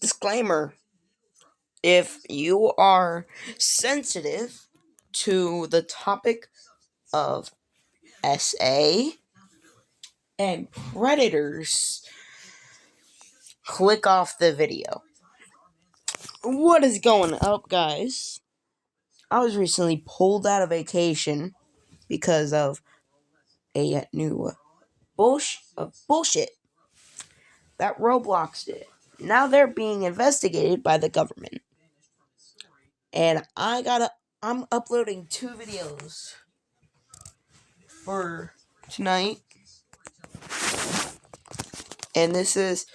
Disclaimer. If you are sensitive to the topic of SA and predators, click off the video. What is going up, guys? I was recently pulled out of vacation because of a new bullshit that Roblox did. Now they're being investigated by the government. And I'm uploading 2 videos for tonight. And this is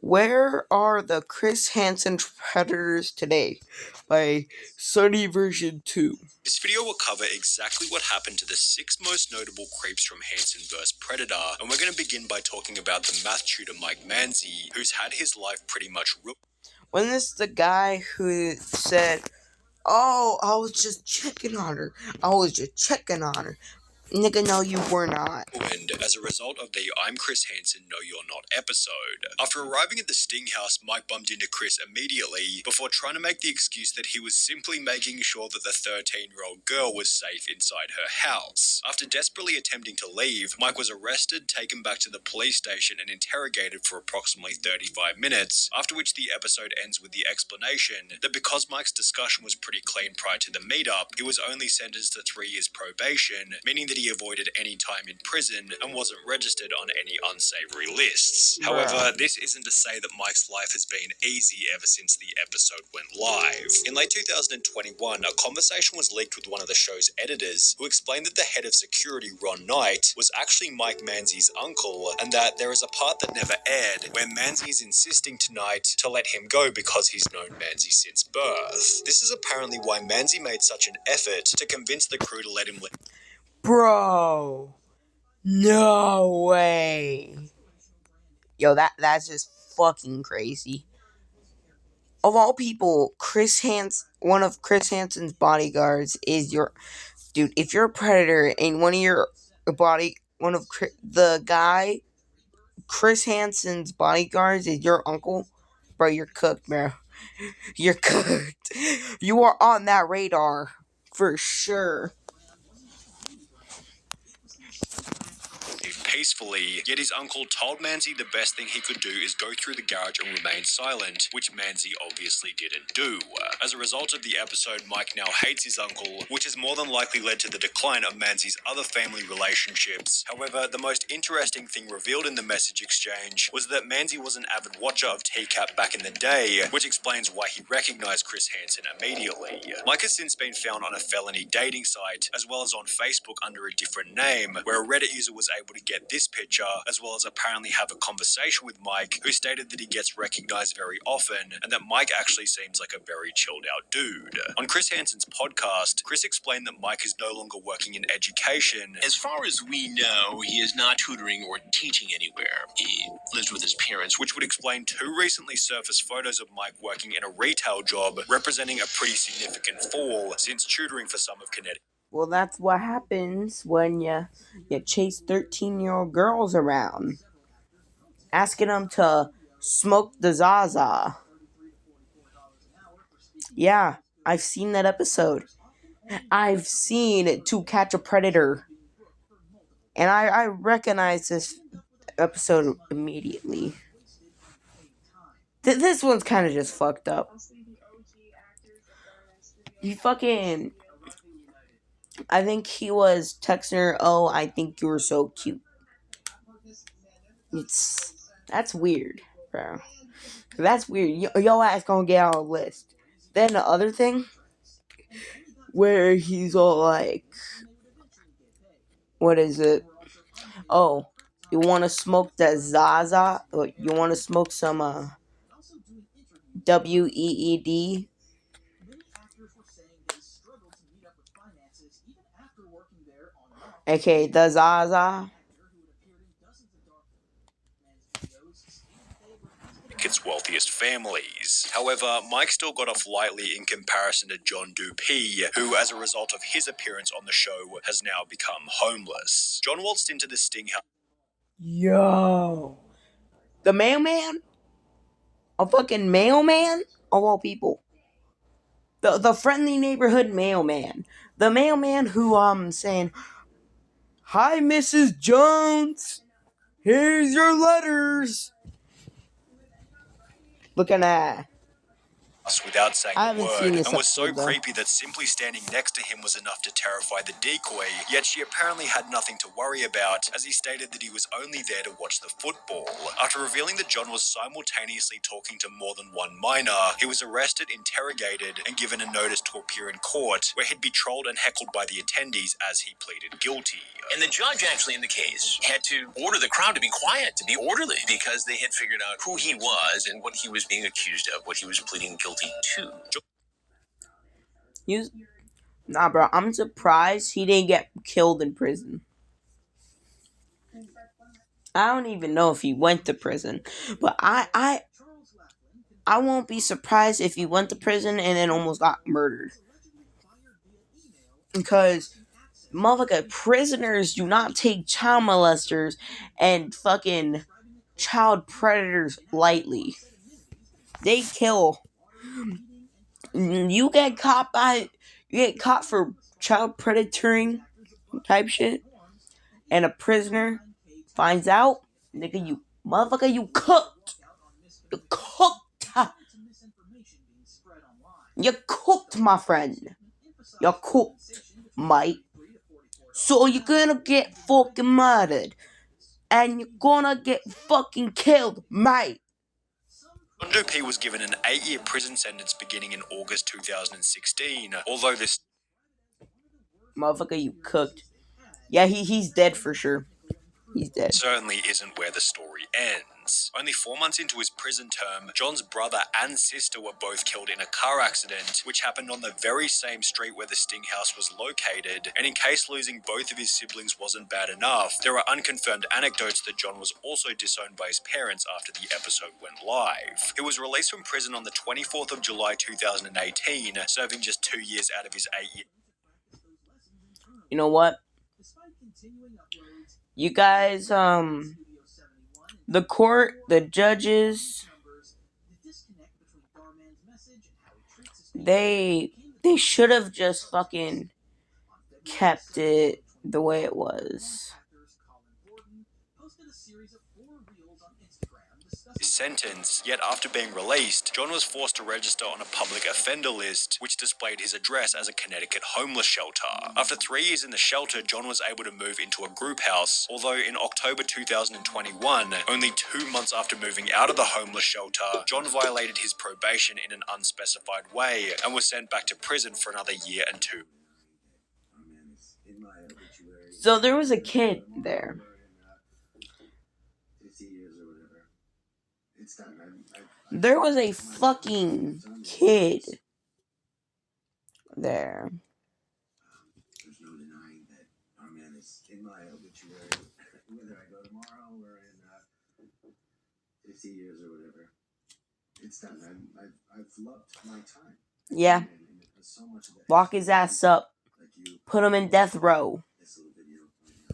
Where Are the Chris Hansen Predators Today by Sunny Version 2. This video will cover exactly what happened to the 6 most notable creeps from Hansen vs. Predator, and we're going to begin by talking about the math tutor Mike Manzi, who's had his life pretty much ruined. When this is the guy who said, "Oh, I was just checking on her. Nigga, no, you were not." And as a result of the I'm Chris Hansen, No You're Not episode. After arriving at the Sting house, Mike bumped into Chris immediately before trying to make the excuse that he was simply making sure that the 13-year-old girl was safe inside her house. After desperately attempting to leave, Mike was arrested, taken back to the police station, and interrogated for approximately 35 minutes, after which the episode ends with the explanation that because Mike's discussion was pretty clean prior to the meetup, he was only sentenced to 3 years probation, meaning that he avoided any time in prison and wasn't registered on any unsavory lists. However, this isn't to say that Mike's life has been easy ever since the episode went live. In late 2021, a conversation was leaked with one of the show's editors who explained that the head of security, Ron Knight, was actually Mike Manzi's uncle, and that there is a part that never aired where Manzi is insisting to Knight to let him go because he's known Manzi since birth. This is apparently why Manzi made such an effort to convince the crew to let him leave. Bro, no way. Yo, that's just fucking crazy. Of all people, one of Chris Hansen's bodyguards is your dude. If you're a predator and the guy, Chris Hansen's bodyguards is your uncle, bro, you're cooked, bro. You're cooked. You are on that radar for sure. Peacefully, yet his uncle told Manzi the best thing he could do is go through the garage and remain silent, which Manzi obviously didn't do. As a result of the episode, Mike now hates his uncle, which has more than likely led to the decline of Manzi's other family relationships. However, the most interesting thing revealed in the message exchange was that Manzi was an avid watcher of TCAP back in the day, which explains why he recognized Chris Hansen immediately. Mike has since been found on a felony dating site, as well as on Facebook under a different name, where a Reddit user was able to get this picture, as well as apparently have a conversation with Mike, who stated that he gets recognized very often, and that Mike actually seems like a very chilled out dude. On Chris Hansen's podcast, Chris explained that Mike is no longer working in education. As far as we know, he is not tutoring or teaching anywhere. He lives with his parents, which would explain 2 recently surfaced photos of Mike working in a retail job, representing a pretty significant fall since tutoring for some of Connecticut. Well, that's what happens when you chase 13-year-old girls around, asking them to smoke the Zaza. Yeah, I've seen that episode. I've seen To Catch a Predator. And I recognize this episode immediately. This one's kind of just fucked up. I think he was texting her, "Oh, I think you were so cute." That's weird, bro. That's weird. Yo ass gonna get on a list. Then the other thing, where he's all like, what is it? Oh, you want to smoke that Zaza? Or you want to smoke some WEED? Okay, the Zaza. Its wealthiest families. However, Mike still got off lightly in comparison to John Dupee, who, as a result of his appearance on the show, has now become homeless. John waltzed into the Sting house. Yo. The mailman? A fucking mailman? Of all people. The friendly neighborhood mailman. The mailman who, saying, "Hi, Mrs. Jones. Here's your letters." Looking at. Without saying I a haven't word, seen this and was so episode, though. creepy that simply standing next to him was enough to terrify the decoy, yet she apparently had nothing to worry about, as he stated that he was only there to watch the football. After revealing that John was simultaneously talking to more than one minor, he was arrested, interrogated, and given a notice to appear in court, where he'd be trolled and heckled by the attendees as he pleaded guilty. And the judge, actually, in the case, had to order the crowd to be quiet, to be orderly, because they had figured out who he was and what he was being accused of, what he was pleading guilty to. Nah, bro, I'm surprised he didn't get killed in prison. I don't even know if he went to prison, but I won't be surprised if he went to prison and then almost got murdered. Because, motherfucker, prisoners do not take child molesters and fucking child predators lightly. They kill. You get caught for child predatoring type shit, and a prisoner finds out, nigga, you cooked. You cooked. You cooked, my friend. You cooked, mate. So you're gonna get fucking murdered. And you're gonna get fucking killed, mate. John Dupee was given an 8-year prison sentence beginning in August 2016, although this Motherfucker, you cooked. Yeah, he's dead for sure. He's dead. certainly isn't where the story ends. Only 4 months into his prison term, John's brother and sister were both killed in a car accident, which happened on the very same street where the Sting House was located, and in case losing both of his siblings wasn't bad enough, there are unconfirmed anecdotes that John was also disowned by his parents after the episode went live. He was released from prison on the 24th of July 2018, serving just 2 years out of his 8 years. You know what? You guys, the court, the judges, they should have just fucking kept it the way it was. His sentence, yet after being released, John was forced to register on a public offender list, which displayed his address as a Connecticut homeless shelter. After 3 years in the shelter, John was able to move into a group house, although in October 2021, only 2 months after moving out of the homeless shelter, John violated his probation in an unspecified way and was sent back to prison for another year and 2. So there was a kid there. There was a fucking kid there. There's no denying that our man is in my obituary, whether I go tomorrow or in 50 years or whatever. It's done. I've loved my time. Yeah. And so much of it. Lock his ass up. Like you, Put him in death row. this little video.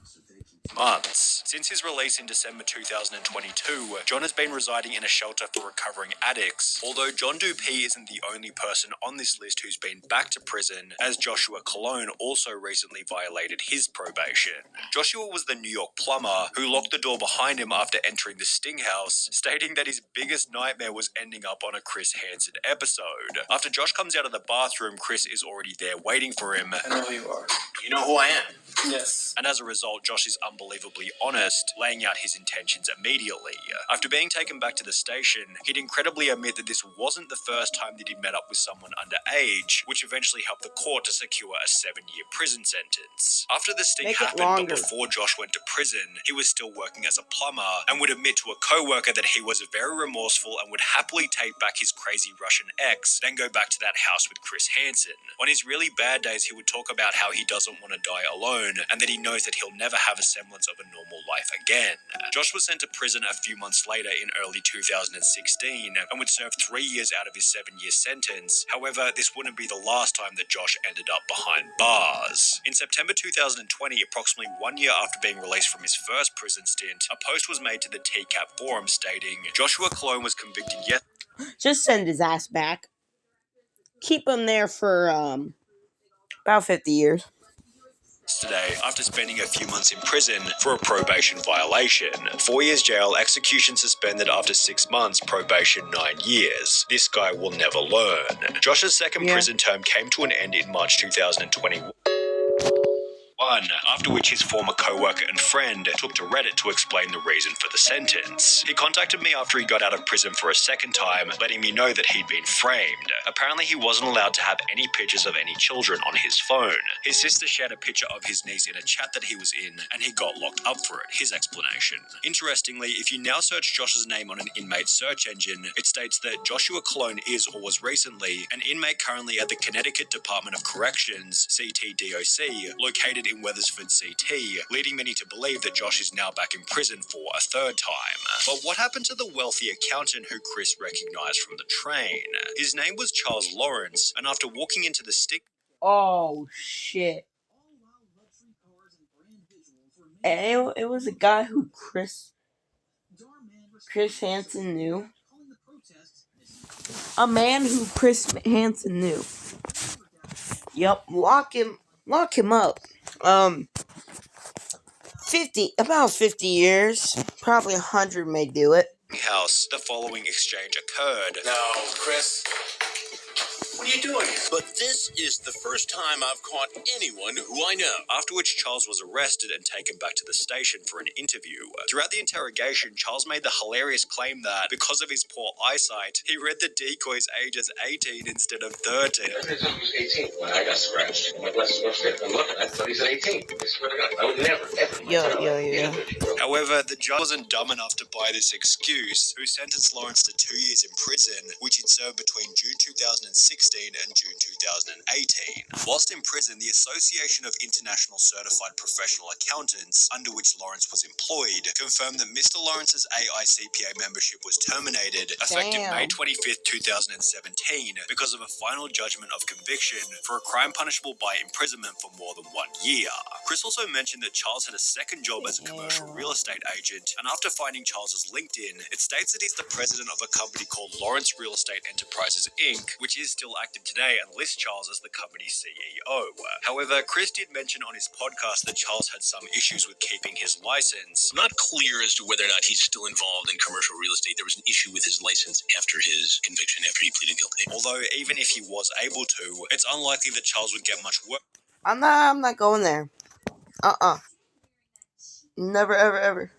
So thank you. Months. Since his release in December 2022, John has been residing in a shelter for recovering addicts, although John Dupee isn't the only person on this list who's been back to prison, as Joshua Colon also recently violated his probation. Joshua was the New York plumber who locked the door behind him after entering the Sting House, stating that his biggest nightmare was ending up on a Chris Hansen episode. After Josh comes out of the bathroom, Chris is already there waiting for him. I know who you are. You know who I am. Yes. And as a result, Josh is unbelievably honest, laying out his intentions immediately. After being taken back to the station, he'd incredibly admit that this wasn't the first time that he'd met up with someone underage, which eventually helped the court to secure a 7-year prison sentence. After the sting Make it happened, longer. but before Josh went to prison, he was still working as a plumber and would admit to a co-worker that he was very remorseful and would happily take back his crazy Russian ex, then go back to that house with Chris Hansen. On his really bad days, he would talk about how he doesn't want to die alone, and that he knows that he'll never have a semblance of a normal life again. Josh was sent to prison a few months later in early 2016 and would serve 3 years out of his 7-year sentence. However, this wouldn't be the last time that Josh ended up behind bars. In September 2020, approximately 1 year after being released from his first prison stint, a post was made to the TCAP forum stating, Joshua Colon was convicted Just send his ass back. Keep him there for about 50 years. Today, after spending a few months in prison for a probation violation. 4 years jail, execution suspended after 6 months, probation 9 years. This guy will never learn. Josh's second prison term came to an end in March 2021. After which his former co-worker and friend took to Reddit to explain the reason for the sentence. He contacted me after he got out of prison for a second time, letting me know that he'd been framed. Apparently he wasn't allowed to have any pictures of any children on his phone. His sister shared a picture of his niece in a chat that he was in, and he got locked up for it, his explanation. Interestingly, if you now search Josh's name on an inmate search engine, it states that Joshua Colon is or was recently an inmate currently at the Connecticut Department of Corrections, CTDOC, located in Wethersfield, CT, leading many to believe that Josh is now back in prison for a third time. But what happened to the wealthy accountant who Chris recognized from the train? His name was Charles Lawrence, and after walking into the stick... Oh, shit. And it was a guy who Chris Hansen knew. A man who Chris Hansen knew. Yep, lock him up. About 50 years, probably 100 may do it. House, the following exchange occurred. Now, Chris, what are you doing? But this is the first time I've caught anyone who I know. After which Charles was arrested and taken back to the station for an interview. Throughout the interrogation, Charles made the hilarious claim that because of his poor eyesight, he read the decoy's age as 18 instead of 13. I thought he was 18 when I got scratched. My glasses were upstairs. I'm looking. I thought he said 18. I swear to God, I would never, ever. Yeah. However, the judge wasn't dumb enough to buy this excuse, who sentenced Lawrence to 2 years in prison, which he'd served between June 2016 and June 2018. Whilst in prison, the Association of International Certified Professional Accountants, under which Lawrence was employed, confirmed that Mr. Lawrence's AICPA membership was terminated effective May 25th, 2017, because of a final judgment of conviction for a crime punishable by imprisonment for more than 1 year. Chris also mentioned that Charles had a second job as a commercial real estate agent, and after finding Charles's LinkedIn, it states that he's the president of a company called Lawrence Real Estate Enterprises Inc., which is still active today and lists Charles as the company's CEO. However, Chris did mention on his podcast that Charles had some issues with keeping his license. I'm not clear as to whether or not he's still involved in commercial real estate. There was an issue with his license after his conviction, after he pleaded guilty. Although, even if he was able to, it's unlikely that Charles would get much work. I'm not going there. Never, ever.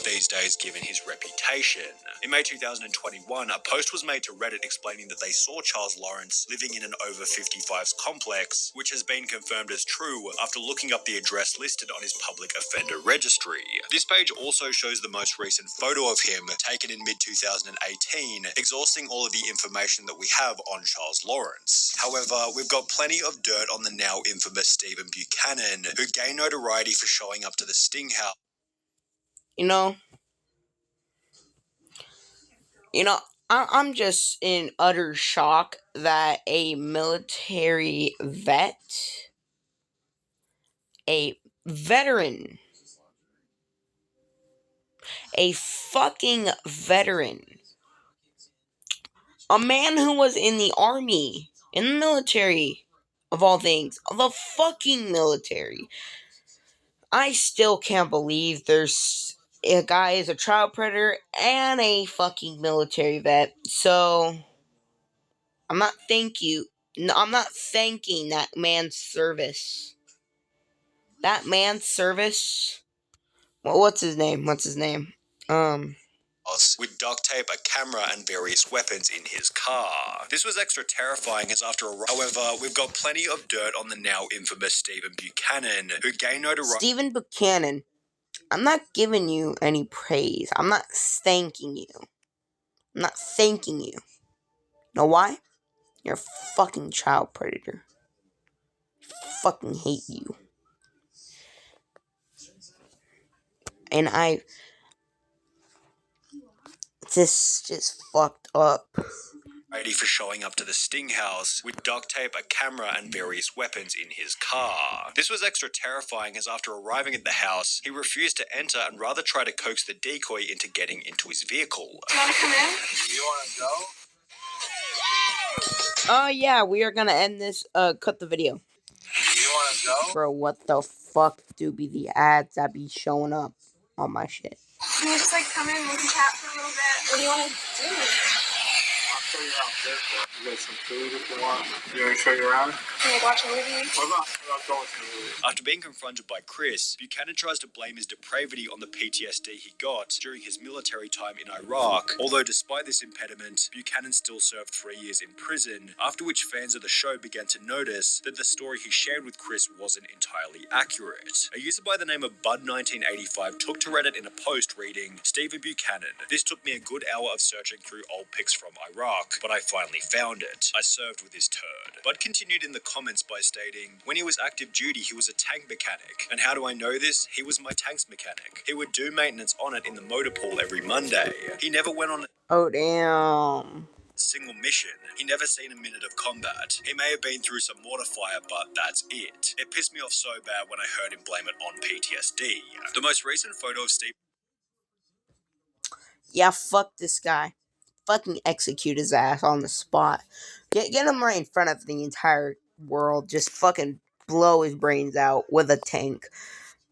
These days, given his reputation. In May 2021, a post was made to Reddit explaining that they saw Charles Lawrence living in an over 55s complex, which has been confirmed as true after looking up the address listed on his public offender registry. This page also shows the most recent photo of him, taken in mid-2018, exhausting all of the information that we have on Charles Lawrence. However, we've got plenty of dirt on the now infamous Stephen Buchanan, who gained notoriety for showing up to the Sting House. I'm just in utter shock that a military vet, a veteran, a fucking veteran, a man who was in the army, in the military, of all things, the fucking military. I still can't believe there's a guy is a child predator and a fucking military vet. So I'm not thanking that man's service. That man's service. Well, what's his name? With duct tape, a camera, and various weapons in his car. This was extra terrifying as however, we've got plenty of dirt on the now infamous Stephen Buchanan, who gained notoriety. Stephen Buchanan. I'm not giving you any praise. I'm not thanking you. Know why? You're a fucking child predator. I fucking hate you. And it's just fucked up. ready for showing up to the Sting house with duct tape, a camera, and various weapons in his car. This was extra terrifying as after arriving at the house, he refused to enter and rather tried to coax the decoy into getting into his vehicle. You want to come in? You want to go? Oh yeah, we are gonna end this, cut the video. You want to go? Bro, what the fuck do be the ads that be showing up on my shit? Can you just like come in and we can chat for a little bit? What do you want to do? I'll show you around. You got some food if you want. You want to show you around? Can we watch a movie? What about going to the movie? After being confronted by Chris, Buchanan tries to blame his depravity on the PTSD he got during his military time in Iraq. Although despite this impediment, Buchanan still served 3 years in prison, after which fans of the show began to notice that the story he shared with Chris wasn't entirely accurate. A user by the name of Bud1985 took to Reddit in a post reading, "Stephen Buchanan. This took me a good hour of searching through old pics from Iraq, but I finally found it. I served with this turd." Bud continued in the comments by stating, "When he was active duty, he was a tank mechanic. And how do I know this? He was my tanks mechanic. He would do maintenance on it in the motor pool every Monday. He never went on Oh damn. a single mission. He never seen a minute of combat. He may have been through some mortar fire, but that's it. It pissed me off so bad when I heard him blame it on PTSD. The most recent photo of Steve Yeah, fuck this guy. Fucking execute his ass on the spot. Get him right in front of the entire world. Just fucking blow his brains out with a tank.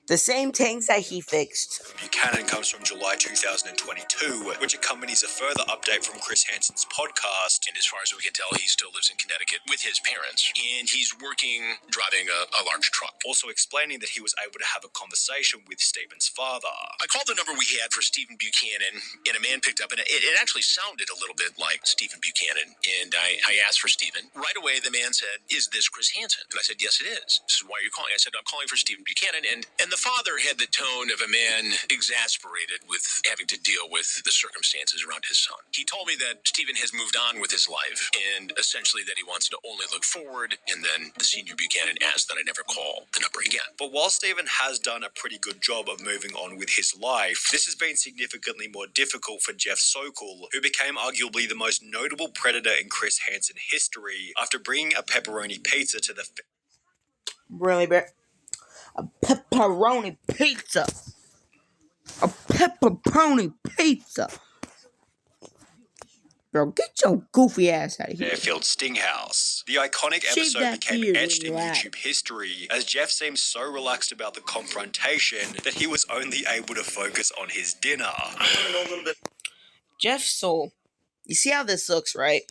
The same tanks that he fixed. Buchanan comes from July 2022, which accompanies a further update from Chris Hansen's podcast. And as far as we can tell, he still lives in Connecticut with his parents. And he's working, driving a large truck. Also explaining that he was able to have a conversation with Stephen's father. I called the number we had for Stephen Buchanan, and a man picked up, and it actually sounded a little bit like Stephen Buchanan. And I asked for Stephen. Right away, the man said, "Is this Chris Hansen?" And I said, "Yes, it is." This is why you're calling. I said, "I'm calling for Stephen Buchanan." And the father had the tone of a man exasperated with having to deal with the circumstances around his son. He told me that Stephen has moved on with his life, and essentially that he wants to only look forward. And then the senior Buchanan asked that I never call the number again. But while Stephen has done a pretty good job of moving on with his life, this has been significantly more difficult for Jeff Sokol, who became arguably the most notable predator in Chris Hansen history after bringing a pepperoni pizza to the Really, bro? A pepperoni pizza. A pepperoni pizza. Bro, get your goofy ass out of here. Fairfield Sting House. The iconic Shave episode that became beard etched in when you YouTube history as Jeff seemed so relaxed about the confrontation that he was only able to focus on his dinner. I want to know a little bit Jeff Soul. You see how this looks, right?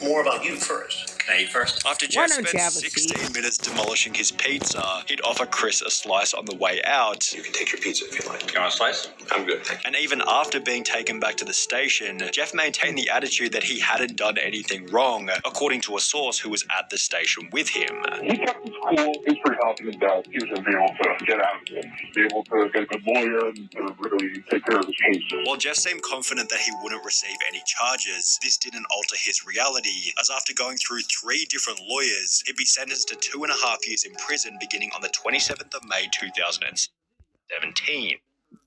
more about you first. Can I eat first? After Why Jeff don't you spent have a 16 seat? minutes demolishing his pizza, he'd offer Chris a slice on the way out. You can take your pizza if you like. You want a slice? I'm good, thank you. And even after being taken back to the station, Jeff maintained the attitude that he hadn't done anything wrong, according to a source who was at the station with him. He kept his cool. He was pretty confident that he was going to be able to get out of it, be able to get a good lawyer and to really take care of his case. While Jeff seemed confident that he wouldn't receive any charges, this didn't alter his reality, as after going through 3 different lawyers, he'd be sentenced to 2.5 years in prison beginning on the 27th of May 2017.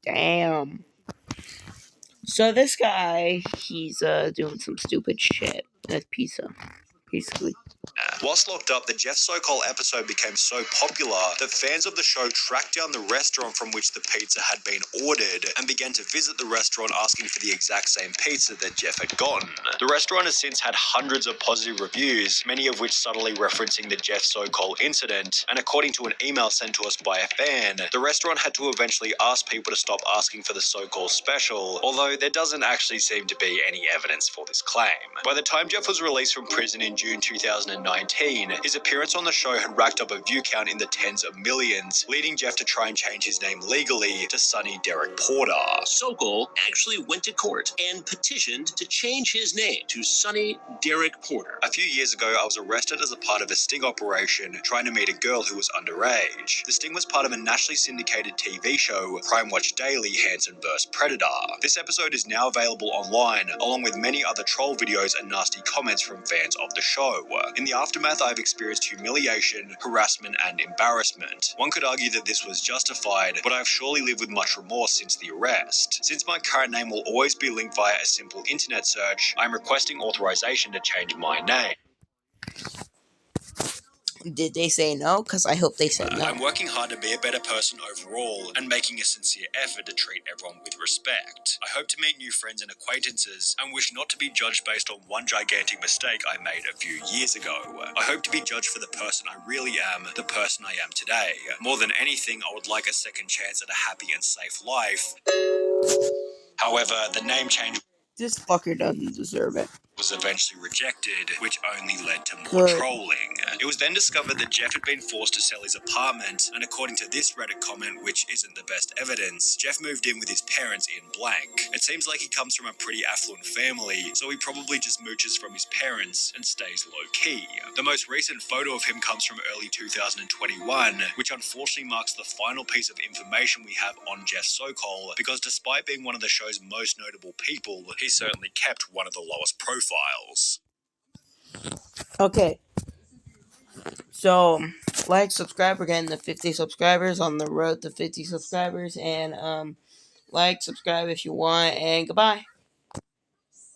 Damn. So this guy, he's doing some stupid shit with pizza, basically. Whilst locked up, the Jeff Sokol episode became so popular that fans of the show tracked down the restaurant from which the pizza had been ordered and began to visit the restaurant asking for the exact same pizza that Jeff had gotten. The restaurant has since had hundreds of positive reviews, many of which subtly referencing the Jeff Sokol incident, and according to an email sent to us by a fan, the restaurant had to eventually ask people to stop asking for the Sokol special, although there doesn't actually seem to be any evidence for this claim. By the time Jeff was released from prison in June 2019, his appearance on the show had racked up a view count in the tens of millions, leading Jeff to try and change his name legally to Sonny Derek Porter. Sokol actually went to court and petitioned to change his name to Sonny Derek Porter. A few years ago, I was arrested as a part of a sting operation trying to meet a girl who was underage. The sting was part of a nationally syndicated TV show, Crime Watch Daily, Hansen vs. Predator. This episode is now available online, along with many other troll videos and nasty comments from fans of the show. In the aftermath aftermath, I've experienced humiliation, harassment, and embarrassment. One could argue that this was justified, but I've surely lived with much remorse since the arrest. Since my current name will always be linked via a simple internet search, I'm requesting authorization to change my name. Did they say no? Because I hope they said no. I'm working hard to be a better person overall and making a sincere effort to treat everyone with respect. I hope to meet new friends and acquaintances and wish not to be judged based on one gigantic mistake I made a few years ago. I hope to be judged for the person I really am, the person I am today. More than anything, I would like a second chance at a happy and safe life. However, the name change This fucker doesn't deserve it. was eventually rejected, which only led to more Good. trolling. It was then discovered that Jeff had been forced to sell his apartment, and according to this Reddit comment, which isn't the best evidence, Jeff moved in with his parents in blank. It seems like he comes from a pretty affluent family, so he probably just mooches from his parents and stays low-key. The most recent photo of him comes from early 2021, which unfortunately marks the final piece of information we have on Jeff Sokol, because despite being one of the show's most notable people, he certainly kept one of the lowest profiles. Okay. So, like, subscribe. We're getting to 50 subscribers, on the road to 50 subscribers. And, like, subscribe if you want. And goodbye.